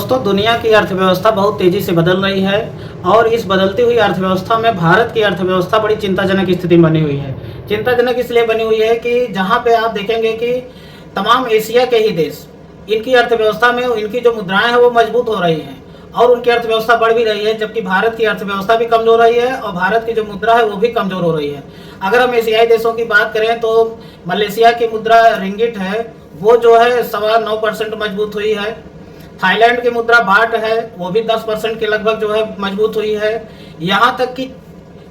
दोस्तों, दुनिया की अर्थव्यवस्था बहुत तेज़ी से बदल रही है और इस बदलती हुई अर्थव्यवस्था में भारत की अर्थव्यवस्था बड़ी चिंताजनक स्थिति में बनी हुई है। चिंताजनक इसलिए बनी हुई है कि जहाँ पे आप देखेंगे कि तमाम एशिया के ही देश, इनकी अर्थव्यवस्था में इनकी जो मुद्राएँ हैं वो मजबूत हो रही हैं और उनकी अर्थव्यवस्था बढ़ भी रही है, जबकि भारत की अर्थव्यवस्था भी कमज़ोर रही है और भारत की जो मुद्रा है वो भी कमज़ोर हो रही है। अगर हम एशियाई देशों की बात करें तो मलेशिया की मुद्रा रिंगिट है, वो जो है 9.25% मजबूत हुई है। थाईलैंड की मुद्रा बाट है, वो भी 10% के लगभग जो है मजबूत हुई है। यहाँ तक कि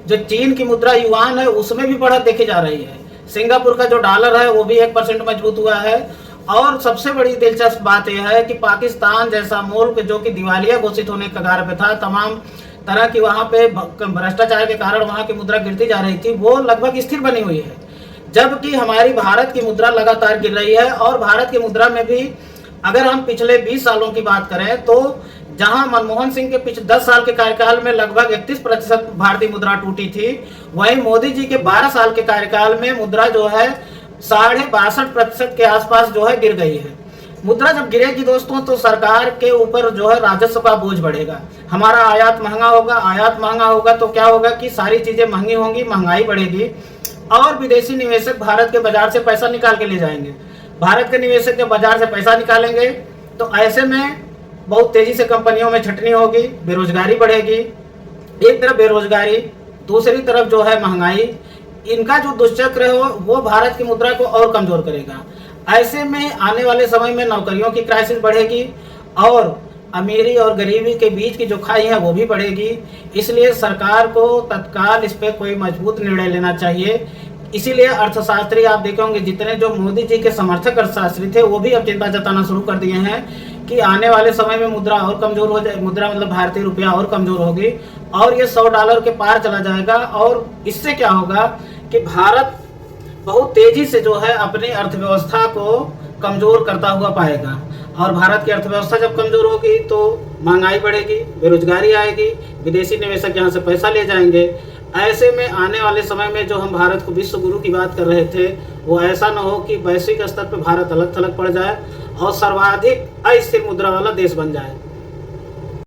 जो चीन की मुद्रा युआन है उसमें भी बढ़त देखी जा रही है। सिंगापुर का जो डॉलर है वो भी 1% मजबूत हुआ है। और सबसे बड़ी दिलचस्प बात यह है कि पाकिस्तान जैसा मुल्क जो कि दिवालिया घोषित होने के कगार पे था, तमाम तरह की वहाँ पे भ्रष्टाचार के कारण वहाँ की मुद्रा गिरती जा रही थी, वो लगभग स्थिर बनी हुई है। जबकि हमारी भारत की मुद्रा लगातार गिर रही है और भारत की मुद्रा में भी अगर हम पिछले 20 सालों की बात करें तो जहां मनमोहन सिंह के पिछले 10 साल के कार्यकाल में लगभग 31% भारतीय मुद्रा टूटी थी, वहीं मोदी जी के 12 साल के कार्यकाल में मुद्रा जो है 62.5% के आसपास जो है गिर गई है। मुद्रा जब गिरेगी दोस्तों तो सरकार के ऊपर जो है राजस्व का बोझ बढ़ेगा, हमारा आयात महंगा होगा। आयात महंगा होगा तो क्या होगा कि सारी चीजें महंगी होंगी, महंगाई बढ़ेगी और विदेशी निवेशक भारत के बाजार से पैसा निकाल के ले जाएंगे। भारत के निवेशक जब बाजार से पैसा निकालेंगे तो ऐसे में बहुत तेजी से कंपनियों में छटनी होगी, बेरोजगारी बढ़ेगी। एक तरफ बेरोजगारी, दूसरी तरफ जो है महंगाई, इनका जो दुष्चक्र हो वो भारत की मुद्रा को और कमजोर करेगा। ऐसे में आने वाले समय में नौकरियों की क्राइसिस बढ़ेगी और अमीरी और गरीबी के बीच की जो खाई है वो भी बढ़ेगी। इसलिए सरकार को तत्काल इस पर कोई मजबूत निर्णय लेना चाहिए। इसीलिए अर्थशास्त्री आप देखेंगे जितने जो मोदी जी के समर्थक अर्थशास्त्री थे वो भी अब चिंता जताना शुरू कर दिए हैं कि आने वाले समय में मुद्रा और कमजोर हो जाए, मुद्रा मतलब भारतीय रुपया और कमजोर होगी और ये $100 के पार चला जाएगा। और इससे क्या होगा कि भारत बहुत तेजी से जो है अपनी अर्थव्यवस्था को कमजोर करता हुआ पाएगा और भारत की अर्थव्यवस्था जब कमजोर होगी तो महंगाई बढ़ेगी, बेरोजगारी आएगी, विदेशी निवेशक यहाँ से पैसा ले जाएंगे। ऐसे में आने वाले समय में जो हम भारत को विश्व गुरु की बात कर रहे थे वो ऐसा न हो कि वैश्विक स्तर पर भारत अलग थलग पड़ जाए और सर्वाधिक अस्थिर मुद्रा वाला देश बन जाए।